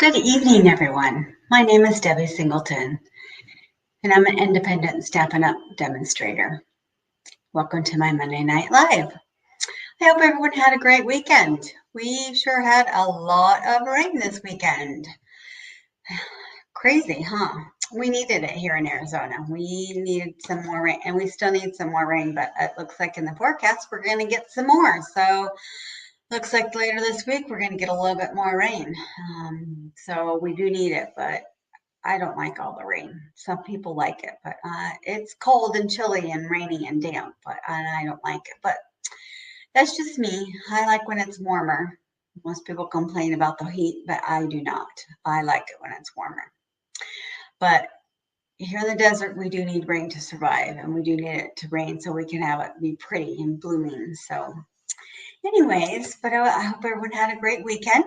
Good evening, everyone. My name is Debbie Singleton, and I'm an independent Stampin' Up! Demonstrator. Welcome to my Monday Night Live. I hope everyone had a great weekend. We sure had a lot of rain this weekend. Crazy, huh? We needed it here in Arizona. We needed some more rain, and we still need some more rain, but it looks like in the forecast we're going to get some more. So looks like later this week we're going to get a little bit more rain. So we do need it, but I don't like all the rain. Some people like it, but it's cold and chilly and rainy and damp, and I don't like it. But that's just me. I like when it's warmer. Most people complain about the heat, but I do not. I like it when it's warmer. But here in the desert, we do need rain to survive, and we do need it to rain so we can have it be pretty and blooming. So anyways, but I hope everyone had a great weekend.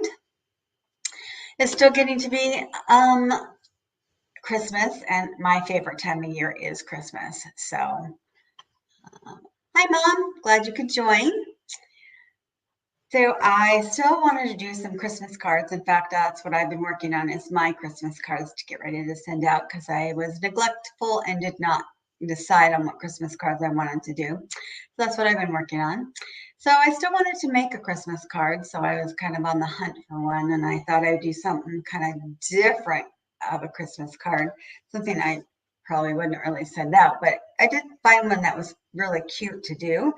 It's still getting to be Christmas, and my favorite time of year is Christmas. So, hi Mom, glad you could join. So I still wanted to do some Christmas cards. In fact, that's what I've been working on is my Christmas cards to get ready to send out because I was neglectful and did not decide on what Christmas cards I wanted to do. So that's what I've been working on. So I still wanted to make a Christmas card. So I was kind of on the hunt for one, and I thought I'd do something kind of different of a Christmas card, something I probably wouldn't really send out, but I did find one that was really cute to do.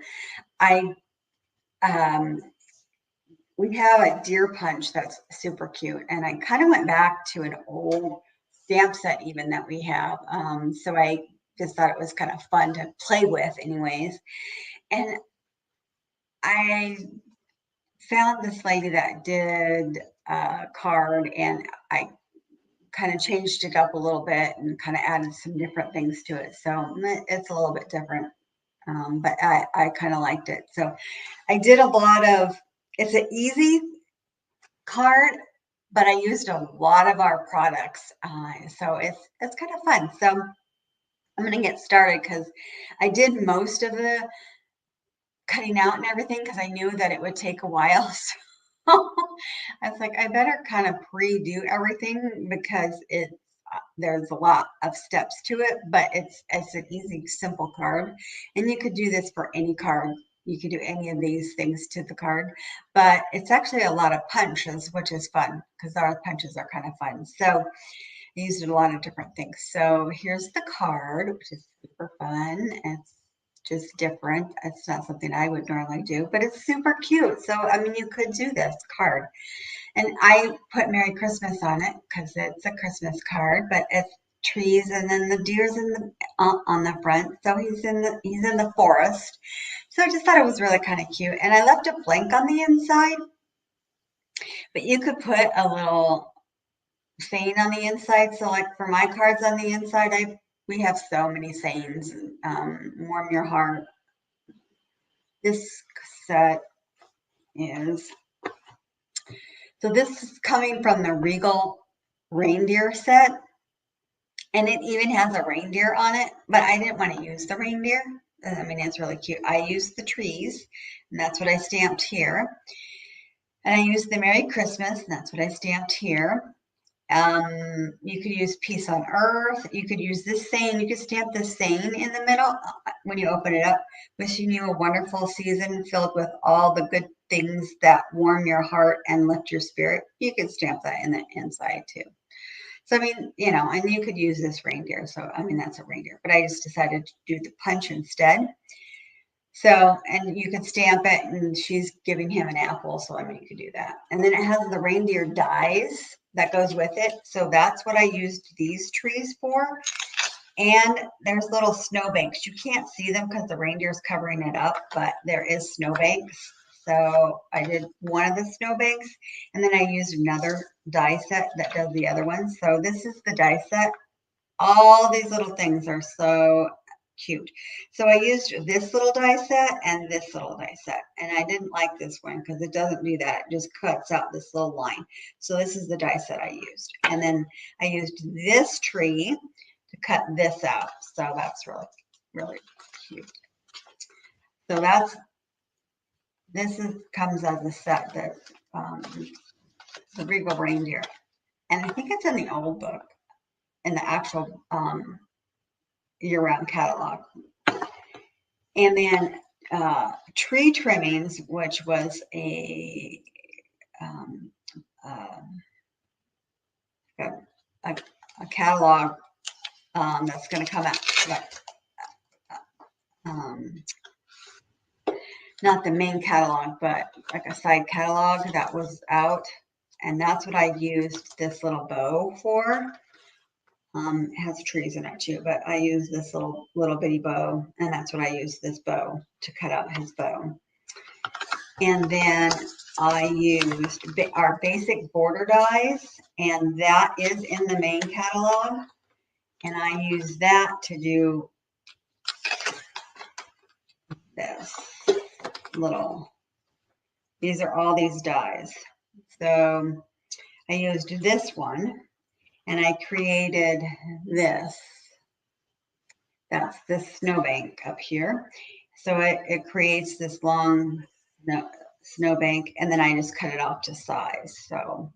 We have a deer punch that's super cute, and I kind of went back to an old stamp set even that we have. So I just thought it was kind of fun to play with anyways. And I found this lady that did a card, and I kind of changed it up a little bit and kind of added some different things to it. So it's a little bit different, but I kind of liked it. So I did a lot of, it's an easy card, but I used a lot of our products. So it's kind of fun. So I'm going to get started because I did most of the cutting out and everything because I knew that it would take a while. So I was like, I better kind of pre-do everything because there's a lot of steps to it, but it's an easy, simple card. And you could do this for any card. You could do any of these things to the card, but it's actually a lot of punches, which is fun because our punches are kind of fun. So I used a lot of different things. So here's the card, which is super fun. It's just different. It's not something I would normally do, but it's super cute. So, I mean, you could do this card. And I put Merry Christmas on it because it's a Christmas card, but it's trees and then the deer's on the front. So he's in the forest. So I just thought it was really kind of cute. And I left a blank on the inside, but you could put a little saying on the inside. So like for my cards on the inside, we have so many sayings. Warm your heart. This set is, so this is coming from the Regal Reindeer set. And it even has a reindeer on it, but I didn't want to use the reindeer. I mean, it's really cute. I used the trees, and that's what I stamped here. And I used the Merry Christmas, and that's what I stamped here. You could use Peace on Earth. You could use this saying. You could stamp this saying in the middle when you open it up. Wishing you a wonderful season filled with all the good things that warm your heart and lift your spirit. You could stamp that in the inside too. So, I mean, you know, and you could use this reindeer. So, I mean, that's a reindeer, but I just decided to do the punch instead. So, and you can stamp it, and she's giving him an apple. So, I mean, you could do that. And then it has the reindeer dies that goes with it. So that's what I used these trees for. And there's little snowbanks. You can't see them because the reindeer's covering it up, but there is snowbanks. So I did one of the snowbanks, and then I used another die set that does the other one. So this is the die set. All these little things are so cute. So I used this little die set and this little die set. And I didn't like this one because it doesn't do that. It just cuts out this little line. So this is the die set I used. And then I used this tree to cut this out. So that's really, really cute. So this comes as a set that the Regal Reindeer. And I think it's in the old book, in the actual year-round catalog. And then Tree Trimmings, which was a catalog that's going to come out, not the main catalog, but like a side catalog that was out. And that's what I used this little bow for. It has trees in it too, but I use this little bitty bow, and that's what I use this bow to cut out his bow. And then I used our basic border dies, and that is in the main catalog. And I use that to do this little, these are all these dies. So I used this one, and I created this. That's the snowbank up here. So it creates this long snowbank, and then I just cut it off to size. So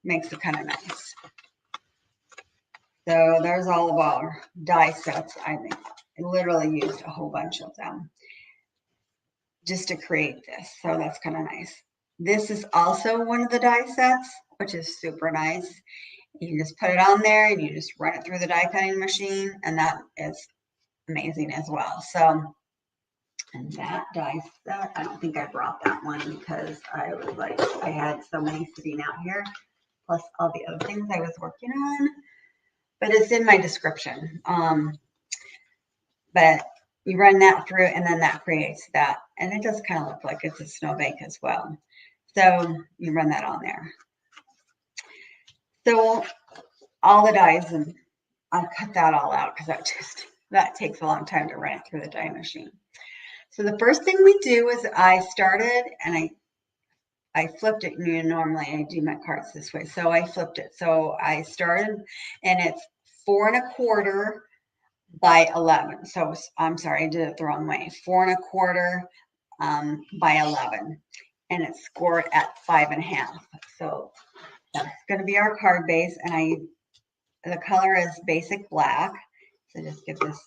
makes it kind of nice. So there's all of our die sets. I literally used a whole bunch of them just to create this. So that's kind of nice. This is also one of the die sets, which is super nice. You just put it on there and you just run it through the die cutting machine, and that is amazing as well. So, and that die set, I don't think I brought that one because I was like, I had so many sitting out here, plus all the other things I was working on. But it's in my description. But you run that through, and then that creates that. And it does kind of look like it's a snowbank as well. So you run that on there. So all the dies, and I'll cut that all out because that takes a long time to run it through the die machine. So the first thing we do is I started, and I flipped it. Normally I do my cards this way, so I flipped it. So I started, and it's 4 1/4 by 11. So I'm sorry, I did it the wrong way. 4 1/4 by 11, and it's scored at 5 1/2. So that's going to be our card base, and the color is basic black. So just give this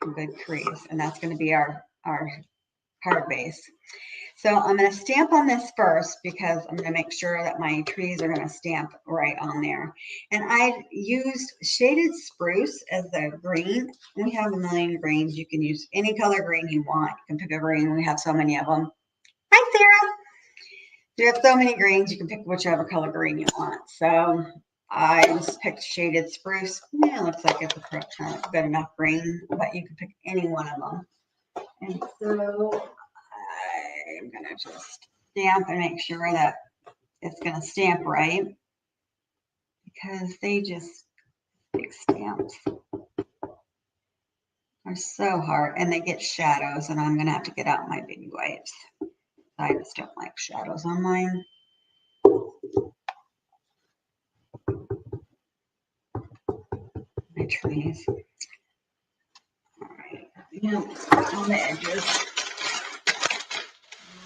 a good crease, and that's going to be our card base. So I'm going to stamp on this first because I'm going to make sure that my trees are going to stamp right on there. And I used shaded spruce as the green. We have a million greens. You can use any color green you want. You can pick a green. We have so many of them. Hi, Sarah. You have so many greens. You can pick whichever color green you want. So I just picked shaded spruce. Yeah, it looks like it's a good enough green, but you can pick any one of them. And so I'm going to just stamp and make sure that it's going to stamp right, because they just, big stamps are so hard, and they get shadows, and I'm going to have to get out my baby wipes. I just don't like shadows on mine. My trees. All right. Now, on the edges,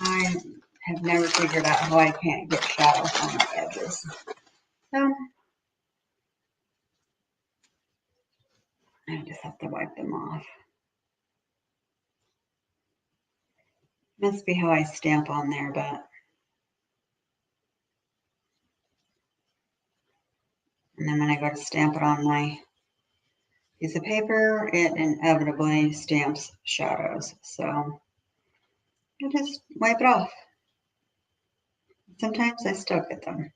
I have never figured out how I can't get shadows on the edges. So I just have to wipe them off. Must be how I stamp on there, but and then when I go to stamp it on my piece of paper, it inevitably stamps shadows. So I just wipe it off. Sometimes I still get them.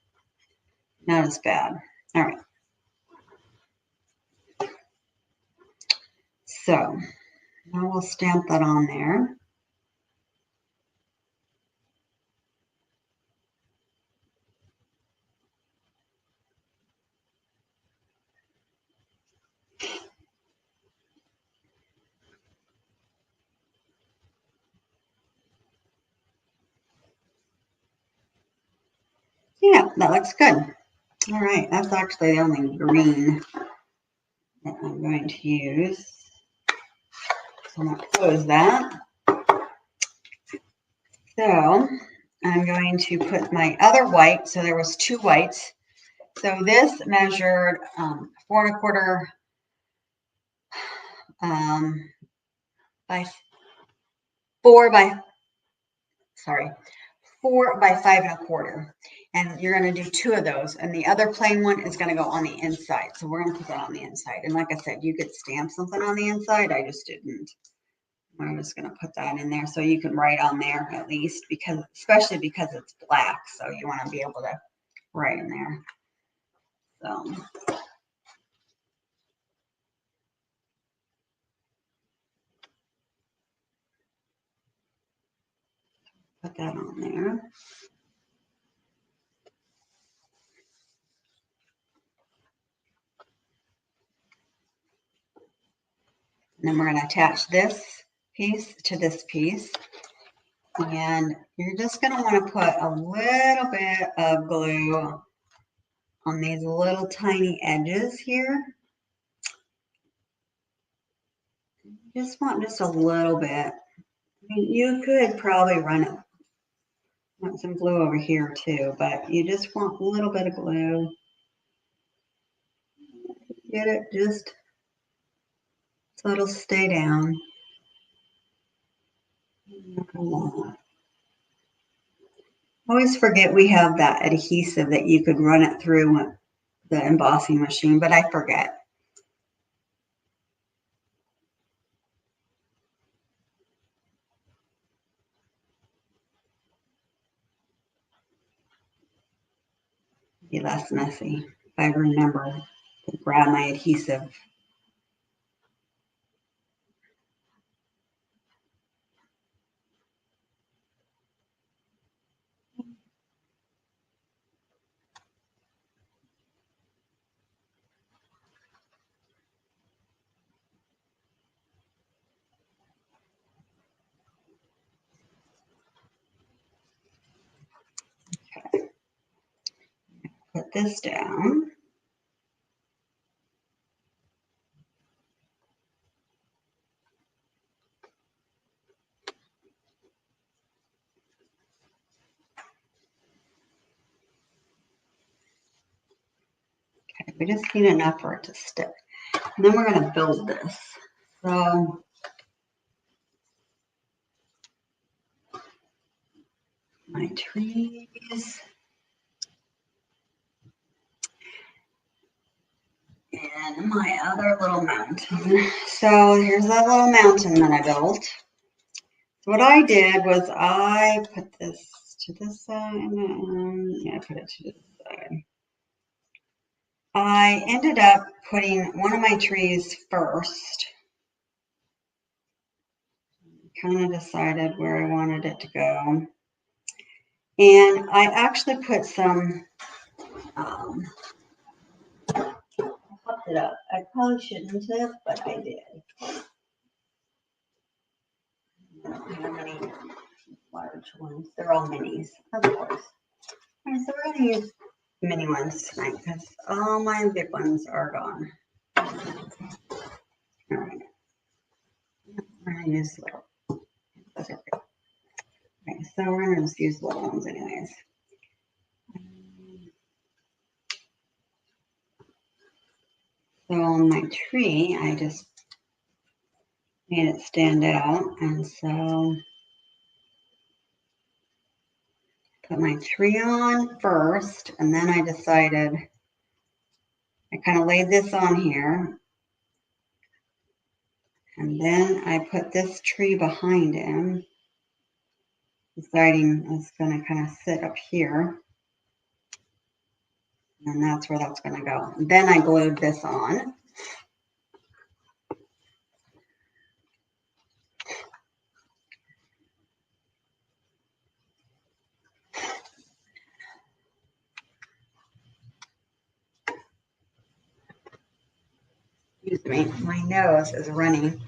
Not as bad. All right. So now we'll stamp that on there. Yeah, that looks good. All right, that's actually the only green that I'm going to use. So I'm going to close that. So I'm going to put my other white. So there was 2 whites So this measured 4¼ by 4 by 5¼ and you're going to do 2 of those, and the other plain one is going to go on the inside. So we're going to put that on the inside, and like I said, you could stamp something on the inside. I just didn't. I'm just going to put that in there so you can write on there at least, because especially because it's black, so you want to be able to write in there. So put that on there. And then we're going to attach this piece to this piece. And you're just going to want to put a little bit of glue on these little tiny edges here. You just want just a little bit. I mean, you could probably want some glue over here too, but you just want a little bit of glue. Get it just so it'll stay down. Always forget we have that adhesive that you could run it through the embossing machine, but I forget. Be less messy if I remember to grab my adhesive. Okay. Put this down. Okay, we just need enough for it to stick. And then we're going to build this. So my trees and my other little mountain. So here's that little mountain that I built. So what I did was I put this to this side. Yeah, I put it to this side. I ended up putting one of my trees first. Kind of decided where I wanted it to go. And I actually put some, popped it up. I probably shouldn't have, but I did. I don't have any large ones. They're all minis, of course. All right, so we're going to use mini ones tonight because all my big ones are gone. All right. We're going to use little. Those are great. Okay, so we're going to just use little ones anyways. So on my tree, I just made it stand out, and so put my tree on first, and then I decided I kind of laid this on here, and then I put this tree behind him, deciding it's going to kind of sit up here, and that's where that's going to go. Then I glued this on. Excuse me, my nose is running.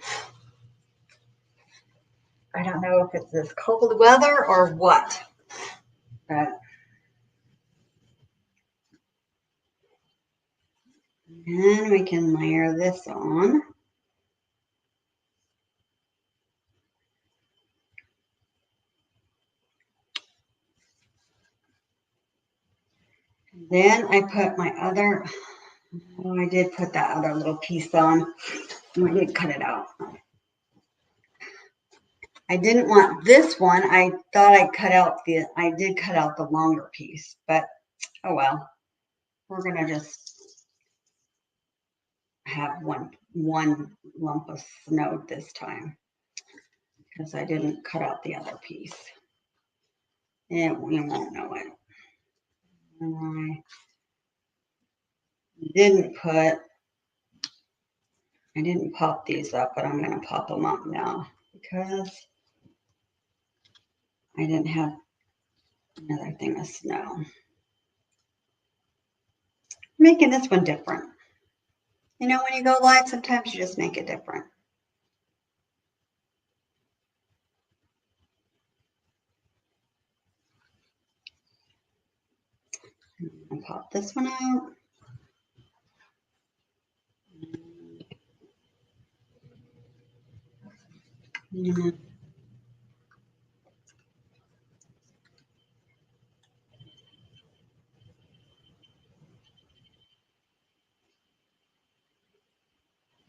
I don't know if it's this cold weather or what, but then we can layer this on. Then I put my other, oh, I did put that other little piece on. I did cut it out. I didn't want this one. I thought I did cut out the longer piece, but oh well. We're gonna just have one lump of snow this time because I didn't cut out the other piece. And we won't know it. And I didn't pop these up, but I'm gonna pop them up now because I didn't have another thing of snow. Making this one different. You know, when you go live, sometimes you just make it different. I'll pop this one out.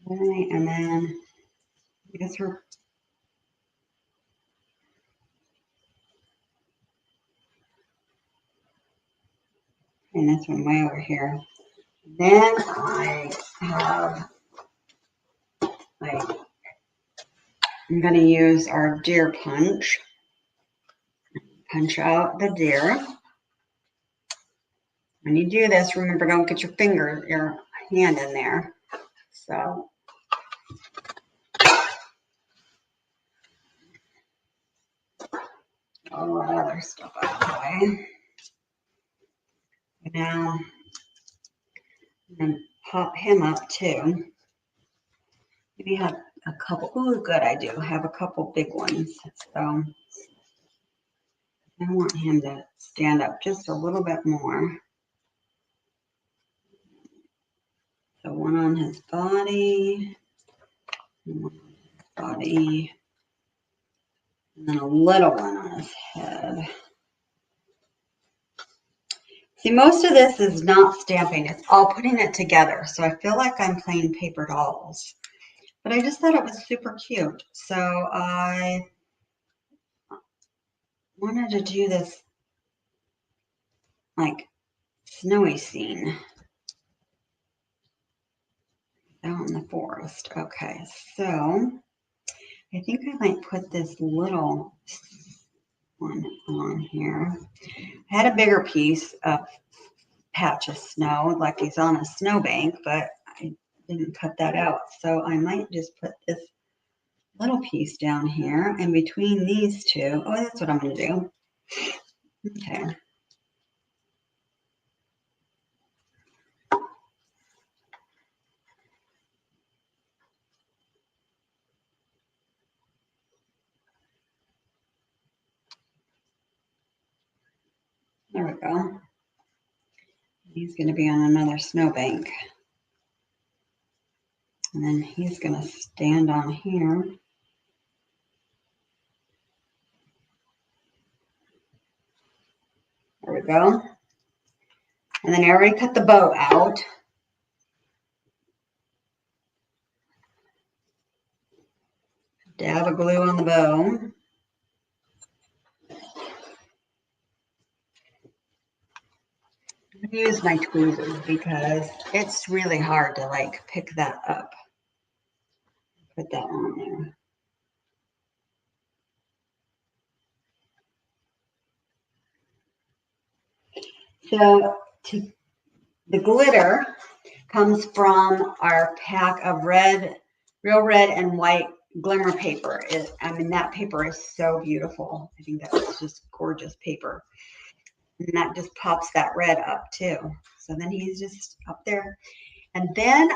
All right, and then I guess we're putting this one way over here. Then I'm going to use our deer punch. Punch out the deer. When you do this, remember, don't get your hand in there. So all that other stuff out of the way. Now I'm going to pop him up too. Maybe have a couple. Oh, good, I do have a couple big ones. So I want him to stand up just a little bit more. So one on his body, and then a little one on his head. See, most of this is not stamping. It's all putting it together. So I feel like I'm playing paper dolls. But I just thought it was super cute. So I wanted to do this like snowy scene out in the forest. Okay, so I think I might put this little one on here. I had a bigger piece of patch of snow, like he's on a snowbank, but I didn't cut that out. So I might just put this little piece down here and between these two. Oh, that's what I'm going to do. Okay. There we go. He's going to be on another snowbank. And then he's going to stand on here. There we go. And then I already cut the bow out. Dab of glue on the bow. I'm going to use my tweezers because it's really hard to like pick that up. Put that on there. So the glitter comes from our pack of real red and white Glimmer paper. I mean, that paper is so beautiful. I think that's just gorgeous paper. And that just pops that red up too. So then he's just up there. And then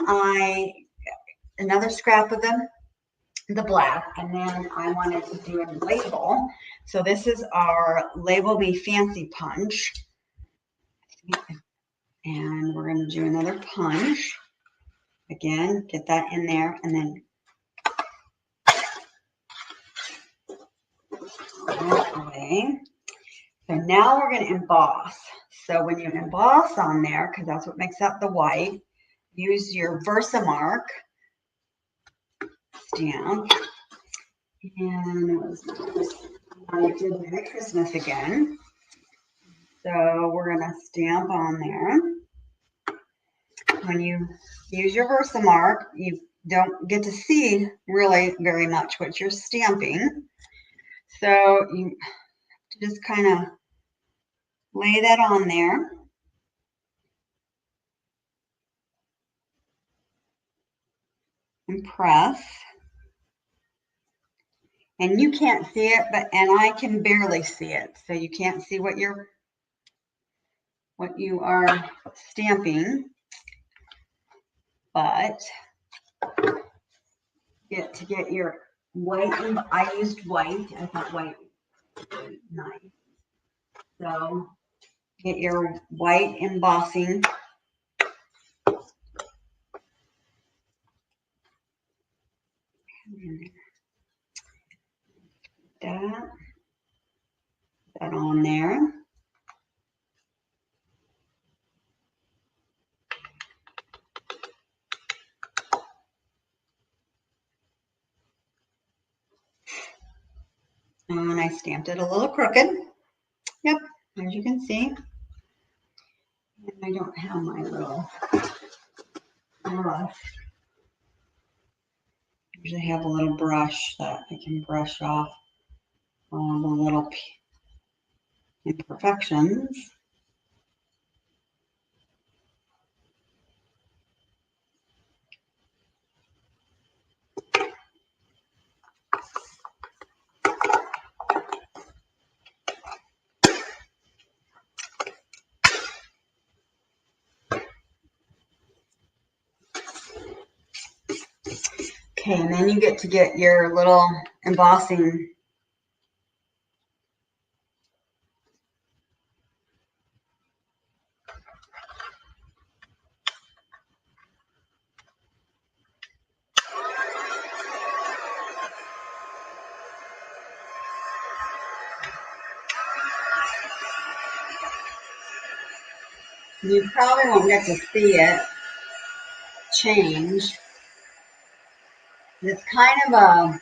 another scrap of the black, and then I wanted to do a label. So this is our Label Me Fancy punch. And we're going to do another punch. Again, get that in there, and then that away. So now we're going to emboss. So when you emboss on there, because that's what makes up the white, use your VersaMark stamp. And I did Merry Christmas again. So we're going to stamp on there. When you use your VersaMark, you don't get to see really very much what you're stamping. So you just kind of lay that on there. And press. And you can't see it, and I can barely see it. So you can't see what you are stamping. But get your white, I used white. I thought white was nice. So get your white embossing. That on there. And I stamped it a little crooked. Yep, as you can see. And I don't have my little brush. I usually have a little brush that I can brush off all the little imperfections. Okay, and then you get to get your little embossing. You probably won't get to see it change. It's kind of a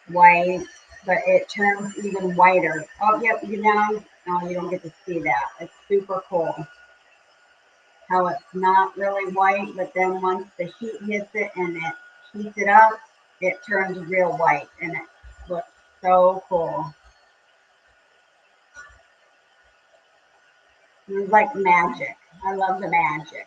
white, but it turns even whiter. Oh, yep, no, you don't get to see that. It's super cool. How it's not really white, but then once the heat hits it and it heats it up, it turns real white, and it looks so cool. It's like magic. I love the magic.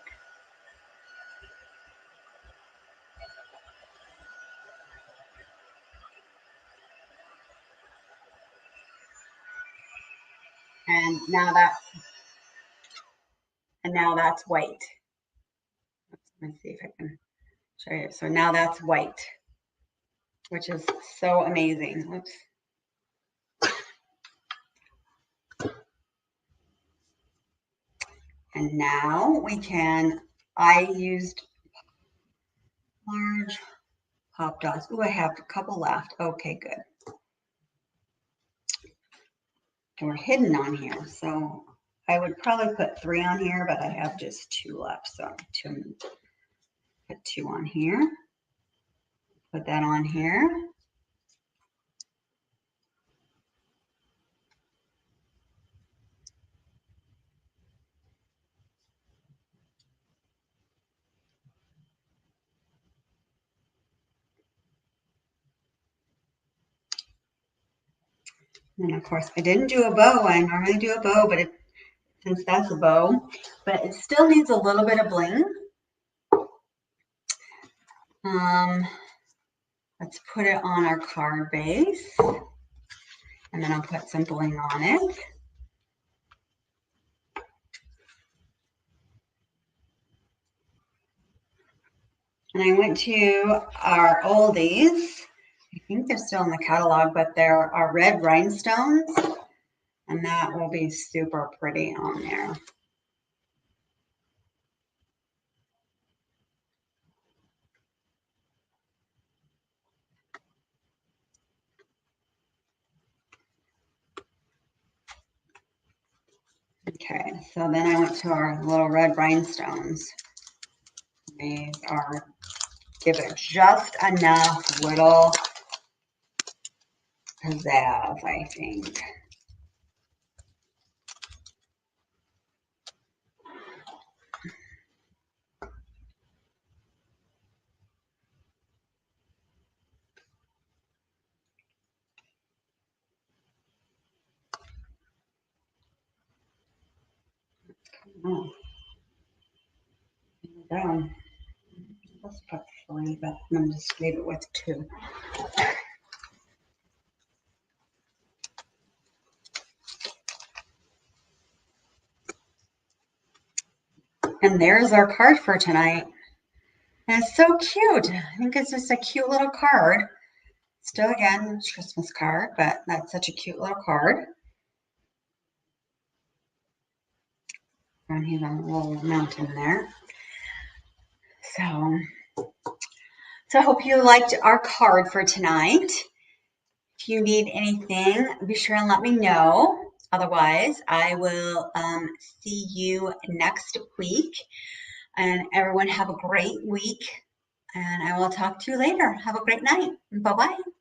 And now that's white. Let me see if I can show you. So now that's white, which is so amazing. Oops. And now I used large pop dots. Oh, I have a couple left. Okay, good. And we're hidden on here. So I would probably put 3 on here, but I have just 2 left. So put 2 on here. Put that on here. And of course, I didn't do a bow. I normally do a bow, but since that's a bow, but it still needs a little bit of bling. Let's put it on our card base, and then I'll put some bling on it. And I went to our oldies. I think they're still in the catalog, but there are red rhinestones, and that will be super pretty on there. Okay, so then I went to our little red rhinestones. These are, give it just enough little pizzazz, I think. Oh, there we go. Let's put 3, but I'm going to just leave it with 2. And there's our card for tonight. And it's so cute. I think it's just a cute little card. Still, again, it's a Christmas card, but that's such a cute little card. And he's on a little mountain there. So I hope you liked our card for tonight. If you need anything, be sure and let me know. Otherwise, I will see you next week. And everyone have a great week. And I will talk to you later. Have a great night. Bye-bye.